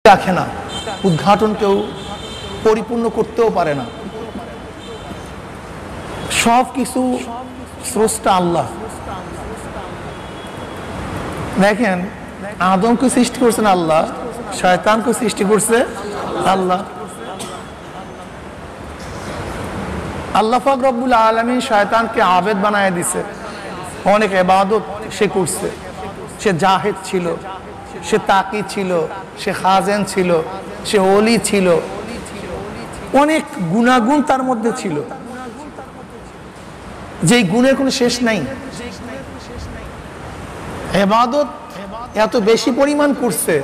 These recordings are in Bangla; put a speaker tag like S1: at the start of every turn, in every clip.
S1: রাখে না, উদ্ঘাটন কেউ পরিপূর্ণ করতেও পারে না। সব কিছু স্রষ্টা আল্লাহ। দেখেন, আদমকে সৃষ্টি করছেন আল্লাহ, শয়তানকে সৃষ্টি করছে আল্লাহ। আল্লাহ পাক রব্বুল আলামিন শয়তানকে আবেদ বানায় দিছে, অনেক ইবাদত সে করছে। সে জাহিদ ছিল, সে তাকি ছিল, সে খাজেন ছিল, সে ওলি ছিল, অনেক গুণাগুণ তার মধ্যে ছিল, যেই গুণের কোনো শেষ নাই। ইবাদত এত বেশি পরিমাণ করছে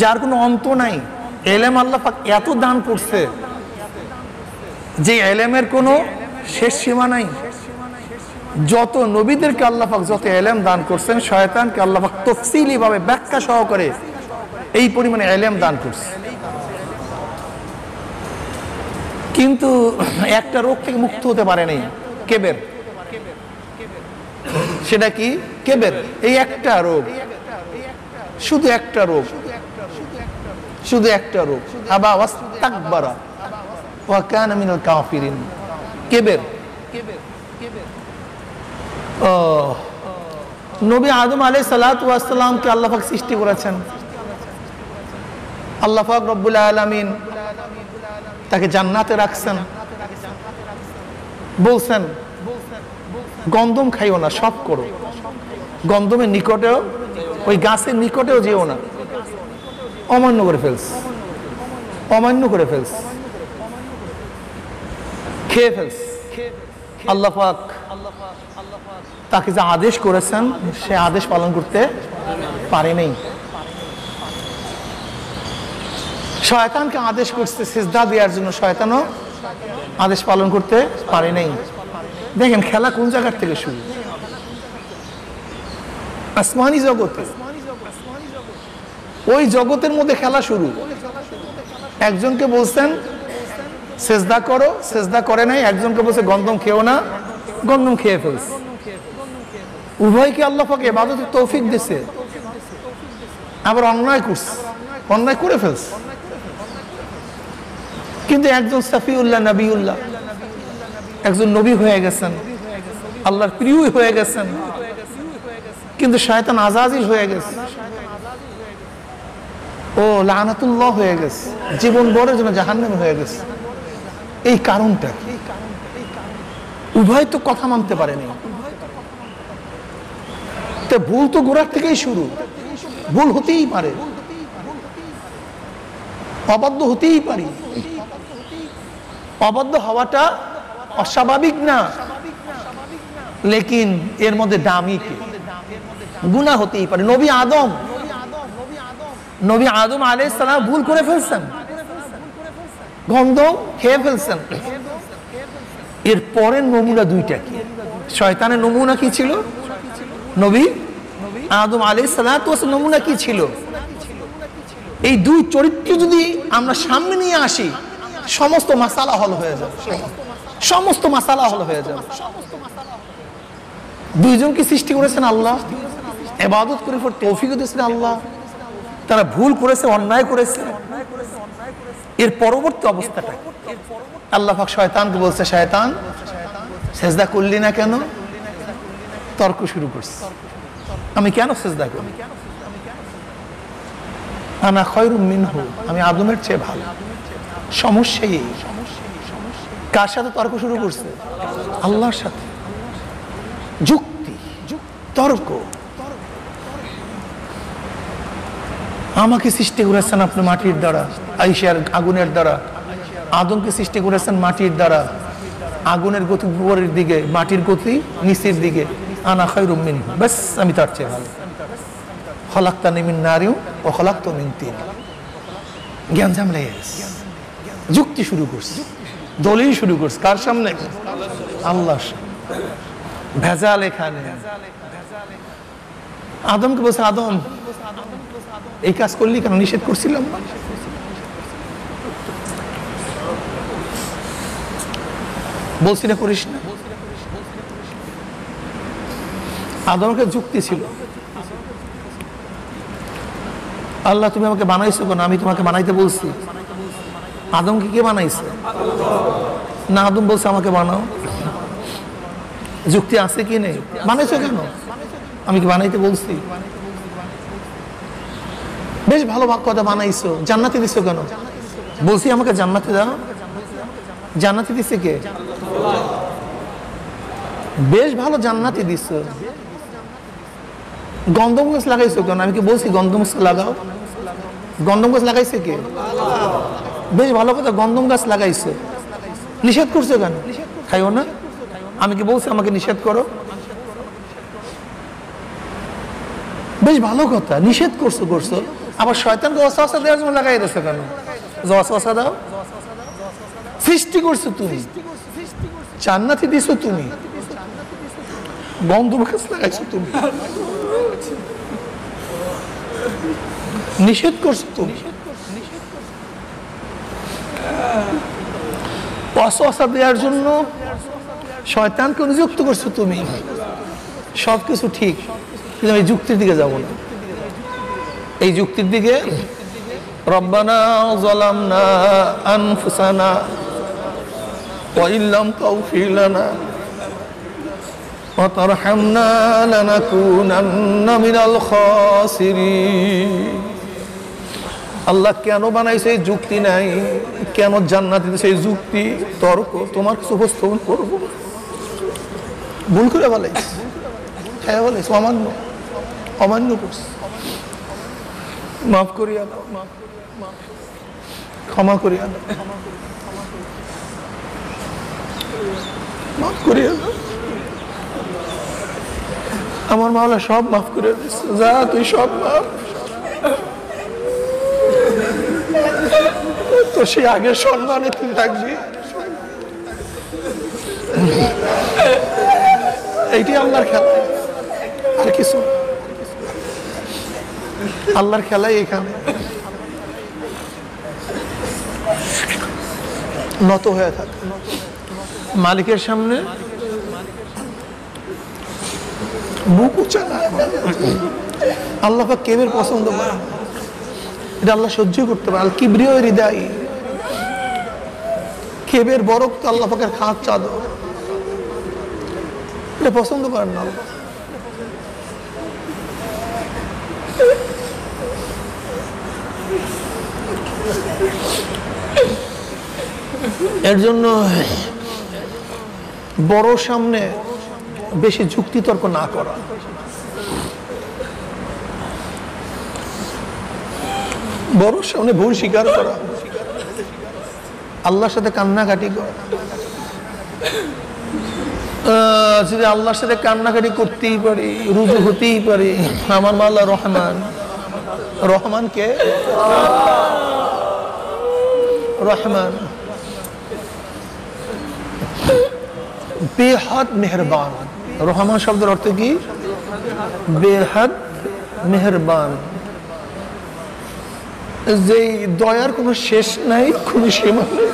S1: যার কোনো অন্ত নাই। এলেম আল্লাহ পাক এত দান করছে যে এলেমের কোনো শেষ সীমা নাই। যত নবীদেরকে আল্লাহ পাক যত এলেম দান করছেন, শয়তানকে আল্লাহ পাক তফসিলি ভাবে ব্যাখ্যা সহকারে এই পরিমাণে এলেম দান করছে। কিন্তু একটা রোগ থেকে মুক্ত হতে পারে নাই, কেবের। সেটা কি? কেবের। এই একটা রোগ, শুধু একটা রোগ, শুধু একটা রোগ। আবা ওয়াস্তাকবারা ওয়া কানা মিনাল কাফিরিন। কেবের। নবী আদম আলাইহিস সালাতু ওয়াস সালামকে আল্লাহ পাক সৃষ্টি করেছেন। আল্লাহ পাক রব্বুল আলামিন তাকে জান্নাতে রাখছেন, বলছেন গন্ধম খাইও না, সব করো। গন্ধমের নিকটেও, ওই গাছের নিকটেও যেও না। অমান্য করে ফেলস, অমান্য করে ফেলস, খেয়ে ফেলস। আল্লাহ পাক তাকে যে আদেশ করেছেন সে আদেশ পালন করতে পারে নাই। শয়তানকে আদেশ করছে সিজদা দেওয়ার জন্য, শয়তানও আদেশ পালন করতে পারে নাই। দেখেন খেলা কোন জায়গার থেকে শুরু, আসমানি জগতে। ওই জগতের মধ্যে খেলা শুরু। একজনকে বলছেন সেজদা করো, সেজদা করে নাই। একজনকে বলছে গন্ধম খেও না, গন্ধম খেয়ে ফেলছে। উভয়কে আল্লাহ পাক ইবাদতের তৌফিক দিয়েছে, আবার অন্যায় করছে, অন্যায় করে ফেলছে। কিন্তু একজন সাফিউল্লাহ নবিউল্লাহ, একজন নবী হয়ে গেছেন, আল্লাহর প্রিয় হয়ে গেছেন, কিন্তু শয়তান আজাজিল হয়ে গেছে, ও লানাতুল্লাহ হয়ে গেছে, জীবন বড়ের জন্য জাহান্নামী হয়ে গেছে। এই কারণটা কি? উভয় তো কথা মানতে পারেনি। তো ভুল তো গোড়ার থেকেই শুরু। ভুল হতেই পারে, অবাধ্য হতেই পারি। অবাধ্য হওয়াটা অস্বাভাবিক না, লেকিন এর মধ্যে দামি কি? গুনাহ হতেই পারে। নবী আদম আলাইহিস সালাম ভুল করে ফেলছেন, গন্ধম খেয়ে ফেলছেন। এর পরের নমুনা দুইটা কি? শয়তানের নমুনা কি ছিল? নবী আদম আলাইহিস সালাতু ওয়াস নমুনা কি ছিল? এই দুই চরিত্র যদি আমরা সামনে নিয়ে আসি, সমস্ত মাসালা হল হয়ে যাবে, সমস্ত মাসালা হল হয়ে যাবে। দুইজনকে সৃষ্টি করেছেন আল্লাহ, ইবাদত করে তৌফিক দিয়েছেন আল্লাহ। তারা ভুল করেছে, অন্যায় করেছে। এর পরবর্তী অবস্থাটা আল্লাহ পাক শয়তানকে বলছে, শয়তান সেজদা করলি না কেন? তর্ক শুরু করছে, আমি কেন সেজদা করি? আনা খায়রুম মিনহু, আমি আদমের চেয়ে ভালো। সমস্যা এই। কার সাথে তর্ক শুরু করছে? আল্লাহর সাথে। যুক্তি, তর্ক। আমাকে সৃষ্টি করেছেন আপনি মাটির দ্বারা, আইসার আগুনের দ্বারা। আদমকে সৃষ্টি করেছেন মাটির দ্বারা, আগুনের গতি উপরের দিকে, মাটির গতি নিচের দিকে। আনা খায়রুম মিনহু, বাস আমি তার চেয়ে ভালো। খলাকতানি মিন নারিন ওয়া খলাকতাহু মিন তিন। জ্ঞানজাম লেগে গেছে, যুক্তি শুরু করছে, দলিল শুরু করছে। কার সামনে? আল্লাহর সামনে। ভেজাল এখানে। আদমকে বলছে, আদম এই কাজ করলি কেন? নিষেধ করছিলাম না? বলছি না করিস না? আদমকে যুক্তি ছিল। আল্লাহ তুমি আমাকে বানাইছো কেন? আমি তোমাকে বানাইতে বলছি? আদমকে কে বানাইছে? না আদম বলছে আমাকে বানাও? যুক্তি আছে কি নেই? বানাইছো কেন? আমি কি বানাইতে বলছি? বেশ ভালো কথা বানাইছো, জান্নাতে দিছো কেন? বলছি আমাকে জান্নাতে দাও। জান্নাতে দিছে কে? বেশ ভালো জান্নাতে দিছো। গন্ধম গাছ লাগাইছো কেন? আমি কি বলছি গন্ধম গাছ লাগাও? গন্ধম গাছ লাগাইছে কে? বেশ ভালো কথা, গন্ধম গাছ লাগাইছে। নিষেধ করছো কেন? খাইও না। আমি কি বলছি আমাকে নিষেধ করো? বেশ ভালো কথা, নিষেধ করছো। আবার শয়তানকে ওয়াসওয়াসা দেওয়ার জন্য লাগাই দিয়েছো কেন? ওয়াসওয়াসা দাও। সৃষ্টি করছো তুমি, জান্নাতে দিছো তুমি, গন্ধম গাছ লাগাইছো তুমি, নিষেধ করছো তুমি। ওয়াসওয়াসা দেওয়ার জন্য শয়তানকে নিযুক্ত করছো তুমি। সবকিছু ঠিক, কিন্তু এই যুক্তির দিকে যাব না। এই যুক্তির দিকে রব্বানা যালামনা আনফুসানা ওয়া ইল্লাম তাগফির লানা ওয়া তারহামনা লানাকুনান্না মিনাল খাসিরিন। আল্লাহ কেন বানাইছে এই যুক্তি নাই, কেন জান্নাত দিতে সেই যুক্তি তর্ক তোমার কাছে উপস্থাপন করবো? ভুল করে বলাইছে, হ্যাঁ বলাইছে, অমান্য করছে। মাফ করিয়া দাও, ক্ষমা করিয়া দাও, মাফ করিয়া দাও। আমার মাওলা সব মাফ করে দিচ্ছে, যা তুই সব মাফ। তো সে আগের সম্মানে তুই থাকবি। এইটি আল্লাহর খেলা, আর কিছু আল্লাহর খেলাই এখানে। নত হয়ে থাকে মালিকের সামনে, বুক উঁচা না। আল্লাহ পাক কেবের পছন্দ করে, এটা আল্লাহ সহ্য করতে পারে। আল কিবরিয়া হৃদয়, কেবের বরক তো আল্লাহ পাকের খাঁচ চাদর, এটা পছন্দ করেন না আল্লাহ। এর জন্য বড় সামনে বেশি যুক্তিতর্ক না করা, বড় সামনে ভুল স্বীকার করা, আল্লাহর সাথে কান্নাকাটি করা। যদি আল্লাহর সাথে কান্নাকাটি করতেই পারি, রুজু হতেই পারি, আমার মাওলা রহমান। রহমান কে? রহমান বেহাদ মেহরবান। রহমান শব্দের অর্থ কি? বেহাদ মেহরবান, যে দয়ার কোনো শেষ নাই, কোনো সীমা নেই।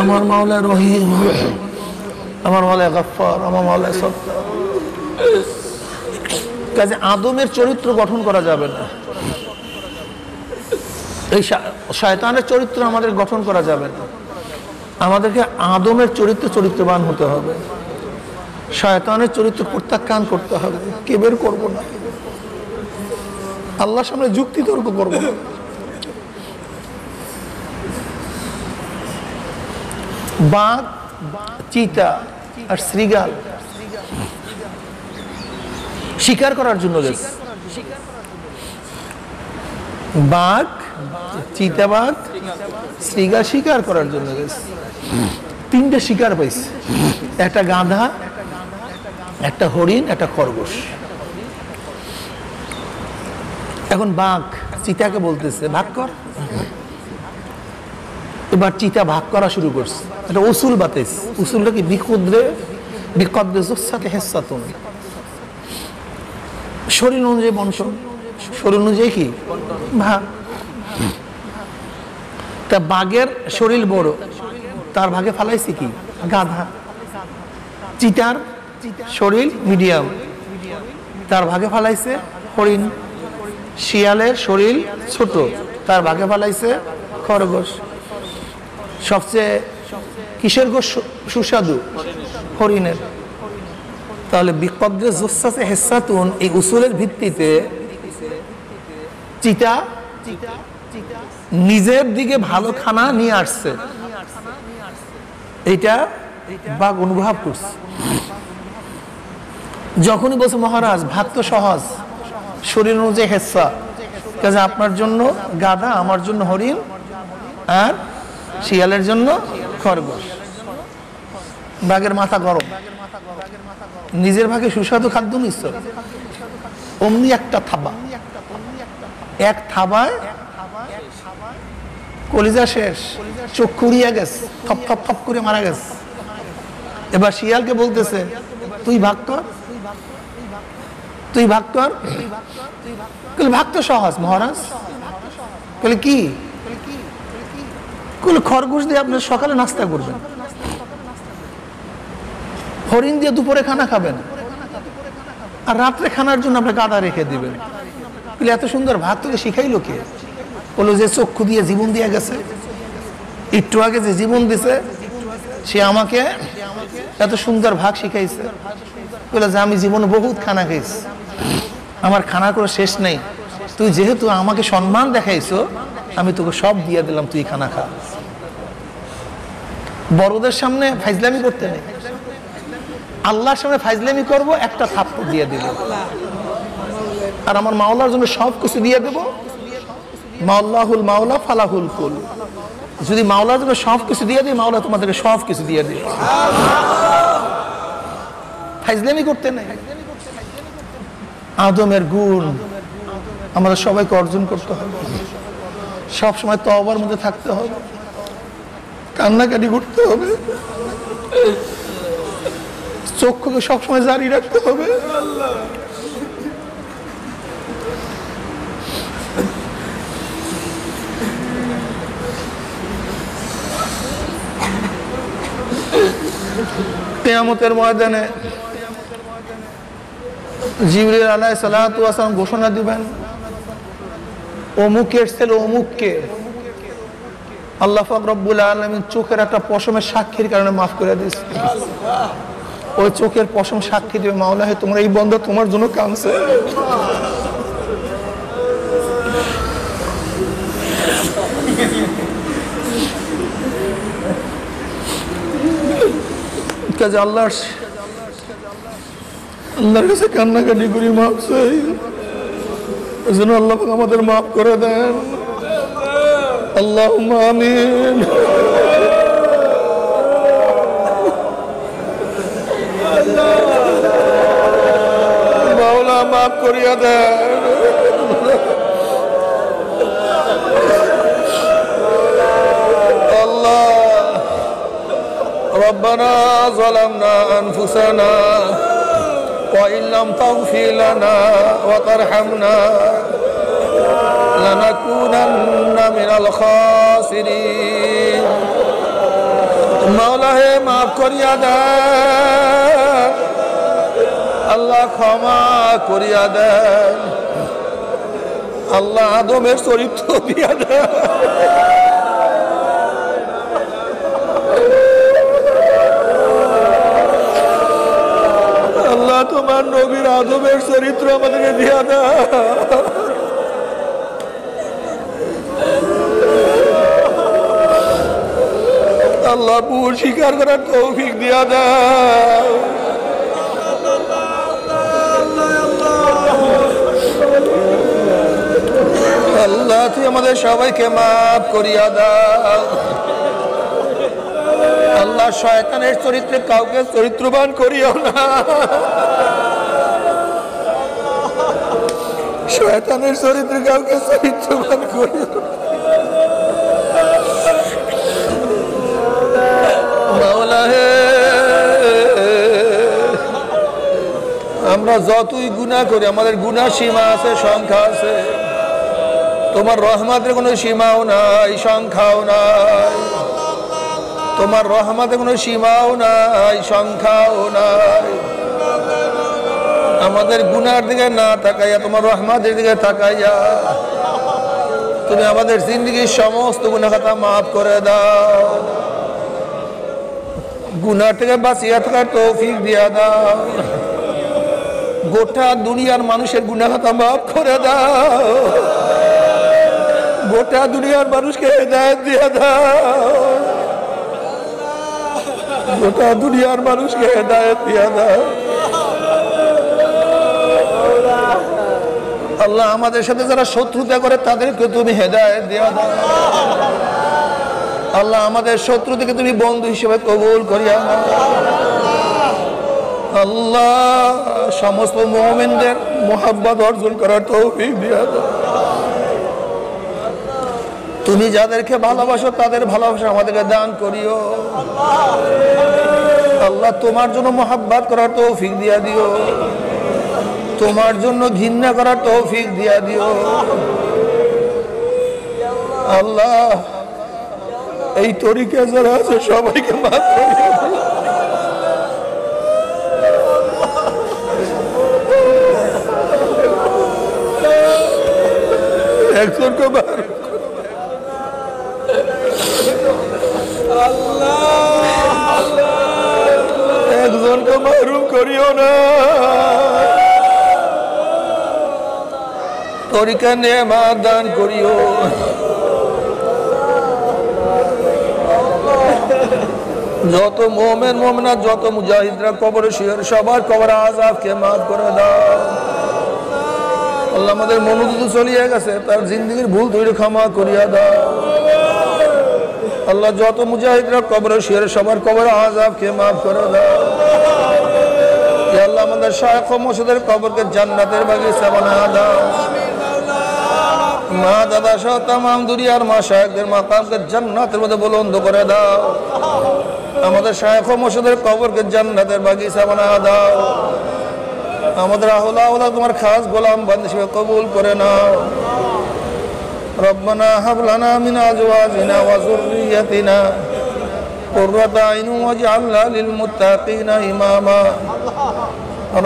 S1: আমার মাওলা রহিম, আমার মাওলা গফফার, আমার মাওলা সত্তার। কাজে আদমের চরিত্র গঠন করা যাবে না, এই শয়তানের চরিত্র আমাদের গঠন করা যাবে না। আমাদেরকে আদমের চরিত্রবান হতে হবে, শয়তানের চরিত্র প্রত্যাখ্যান করতে হবে। কেবের করব না, আল্লাহর সামনে যুক্তি তর্ক করব না। বাঘ, চিতা আর শ্রীগাল শিকার করার জন্য গেছে। বাঘ, চিতাবাঘ, শ্রীগাল শিকার করার জন্য গেছে। তিনটে শিকার পাইছে, একটা গাধা, একটা হরিণ, একটা খরগোশ। এখন বাঘ চিতাকে বলতেছে ভাগ কর। এবার চিতা ভাগ করা শুরু করছে। এটা উসুল বাতেস। উসুলটা কি? শরীর অনুযায়ী বন্টন, শরীর অনুযায়ী কি ভাগ। তা বাঘের শরীর বড়, তার ভাগে ফালাইছে কি? গাধা। চিতার শরীর মিডিয়াম, তার ভাগে ফালাইছে হরিণ। শিয়ালের শরীর ছোট, তার ভাগে ফালাইছে খরগোশ। সবচেয়ে কিসের গোশ সুস্বাদু? হরিণের। তাহলে বিকদ্রে জুসাসে হেসাতুন, এই উসুলের ভিত্তিতে চিতা নিজের দিকে ভালো খানা নিয়ে আসছে, এইটা বাঘ অনুভব করছে। যখনই বলছে মহারাজ ভাত তো সহজ, শরীর অনুযায়ী হেসা, কাজে আপনার জন্য গাধা, আমার জন্য হরিণ, আর শিয়ালের জন্য খরগোশ। বাঘের মাথা গরম, নিজের ভাগে সুস্বাদু খাদ্য নিচ্ছ, অমনি একটা থাবা, এক থাবায় কলিজা শেষ, চোখ খুঁড়িয়ে গেছে, থপ থপ থপ করে মারা গেছে। এবার শিয়ালকে বলতেছে তুই ভাগ কর, তুই ভাগ কর। ভাগ তো সহজ মহারাজ। কি? খরগোশ দিয়ে আপনার সকালে নাস্তা করবেন, হরিণ দিয়ে দুপুরে খানা খাবেন, আর রাত্রে খানার জন্য আপনি গাদা রেখে দিবেন। এত সুন্দর ভাগ তোকে শিখাইলো কে? বললো যে চক্ষু দিয়ে জীবন দিয়ে গেছে, একটু আগে যে জীবন দিছে সে আমাকে এত সুন্দর ভাগ শিখাইছে। বলে যে আমি জীবনে বহুত খানা খাইছি, আমার খানা করে শেষ নেই, তুই যেহেতু আমাকে সম্মান দেখাইছো আমি তোকে সব দিয়ে দিলাম, তুই খানা খা। বড়দের সামনে ফাইজলামি করতে নেই, আল্লাহর সামনে ফাইজলামি করব, একটা থাপ্পড় দিয়ে দিল। আর আমার মাওলার জন্য সব কিছু দিয়ে দেবো। মাওলাহুল মাওলা ফালাহুল কুল, যদি মাওলার জন্য সব কিছু দিয়ে দিই, মাওলা তোমাদেরকে সব কিছু দিয়ে দিই। ফাইজলামি করতে নেই। আদমের গুণ আমাদের সবাইকে অর্জন করতে হবে, সবসময় তওবার মধ্যে থাকতে হবে, কান্নাকাটি করতে হবে, চক্ষুকে সবসময় জারি রাখতে হবে। কিয়ামতের ময়দানে জিবরিল আলাইহিস সালাতু ওয়াস সালাম ঘোষণা দিবেন, অমুকের ছেলে অমুককে আল্লাহ পাক রব্বুল আলামিন চোখের একটা পশমের সাক্ষীর কারণে মাফ করে দিয়েছে। ওই চোখের পশম সাক্ষী দেবে, মাওলা হে তোমরা এই বন্ধা তোমার জন্য কাঁদছে। কাজে আল্লাহর কাছে কান্নাকাটি করি, মাফ চাই, এজন্য আল্লাহ আমাদের মাফ করে দেন। আল্লাহুম্মা আমিন। মাওলা মাফ করিয়া দেন। আল্লাহ রব্বানা যালামনা আনফুসানা ওয়া ইল্লাম তাগফির লানা ওয়া তারহামনা লানাকুনান্না মিনাল খাসিরিন। মাওলা হে মাফ করিয়া দেন, আল্লাহ ক্ষমা করিয়া দেন, আল্লাহ আদমের চরিত্র দিয়া দেন, আল্লাহ তোমার নবীর আদমের চরিত্র আমাদেরকে দিয়া দেন। আল্লাহ ভুল স্বীকার করার তৌফিক দিয়া দাও। আল্লাহ তুই আমাদের সবাইকে মাফ করিয়া দাও। আল্লাহ শয়তানের চরিত্রে কাউকে চরিত্রবান করিও না, শয়তানের চরিত্রে কাউকে চরিত্রবান করিও না। মাওলা হে আমরা যতই গুনাহ করি, আমাদের গুনাহ সীমা আছে, সংখ্যা আছে, তোমার রহমতের কোনো সীমাও নাই, সংখ্যাও নাই, তোমার রহমতের কোনো সীমাও নাই, সংখ্যাও নাই।
S2: আমাদের গুনার দিকে না তাকাইয়া তোমার রহমতের দিকে তাকাইয়া তুমি আমাদের জিন্দগির সমস্ত গুনাহ খাতা মাফ করে দাও, গুনাহ থেকে বাঁচিয়ে থাকার তৌফিক দিয়া দাও, গোটা দুনিয়ার মানুষের গুনাহ খাতা মাফ করে দাও, গোটা দুনিয়ার মানুষকে হেদায়েত দিয়া দাও, গোটা দুনিয়ার মানুষকে হেদায়েত দিয়া দাও। আল্লাহ আমাদের সাথে যারা শত্রুতা করে তাদেরকে তুমি হেদায়েত দিয়া দাও। আল্লাহ আমাদের শত্রু থেকে তুমি বন্ধু হিসেবে কবুল করিয়া নাও। আল্লাহ সমস্ত মুমিনদের মুহাব্বত অর্জন করার তৌফিক দিয়া দাও। তুমি যাদেরকে ভালোবাসো তাদের ভালোবাসা আমাদেরকে দান করিও। আল্লাহ তোমার জন্য মুহাব্বত করার তৌফিক দিয়া দিও, তোমার জন্য ঘৃণা করার তৌফিক দিয়া দিও। আল্লাহ এই তরিকা যারা আছে সবাইকে মাফ করিও। একজনকে মাফ একজনকে মাহরুম করিও না। তরিকা নেয়ামত দান করিও। যত মুমিন মুমিনাত যত মুজাহিদরা কবরে শুয়ে সবার কবর আযাবকে মাফ করে দাও। আল্লাহ আমাদের মনোনীত চলিয়ে গেছে তার জিন্দেগীর ভুল ত্রুটি ক্ষমা করিয়া দাও। আল্লাহ যত মুজাহিদরা কবরে শুয়ে সবার কবর আযাবকে মাফ করে দাও। ইয়া আল্লাহ আমাদের শায়খ ও মুর্শিদের কবরকে জান্নাতের বাগিচা বানায়া দাও। মা দাদা সহ তামাম দুনিয়ার মাশায়েখদের মাকামকে জান্নাতের মধ্যে বুলন্দ করে দাও। আমাদের শায়খ ও মুর্শিদের কবরকে জান্নাতের বাগিচা বানায়া দাও। আমাদের আহলা আওলাদ তোমার খাস গোলাম বান্দা হিসেবে কবুল করে নাও। রব্বানা হাব লানা মিন আজওয়াজিনা ওয়া যুররিয়াতিনা কুররাতা আইন ওয়াজআলনা লিল মুত্তাকিনা ইমামা।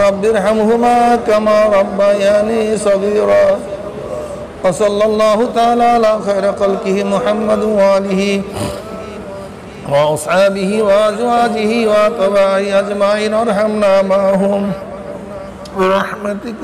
S2: রব্বিরহামহুমা কামা রাব্বায়ানি সগীরা। ওয়া সাল্লাল্লাহু তাআলা আলা খায়রি খালকিহি মুহাম্মাদ ওয়া আলিহি ওয়া আসহাবিহি ওয়া আজওয়াজিহি ওয়া আতবাহি আজমাইন। আরহামনা মাহুম برحمتك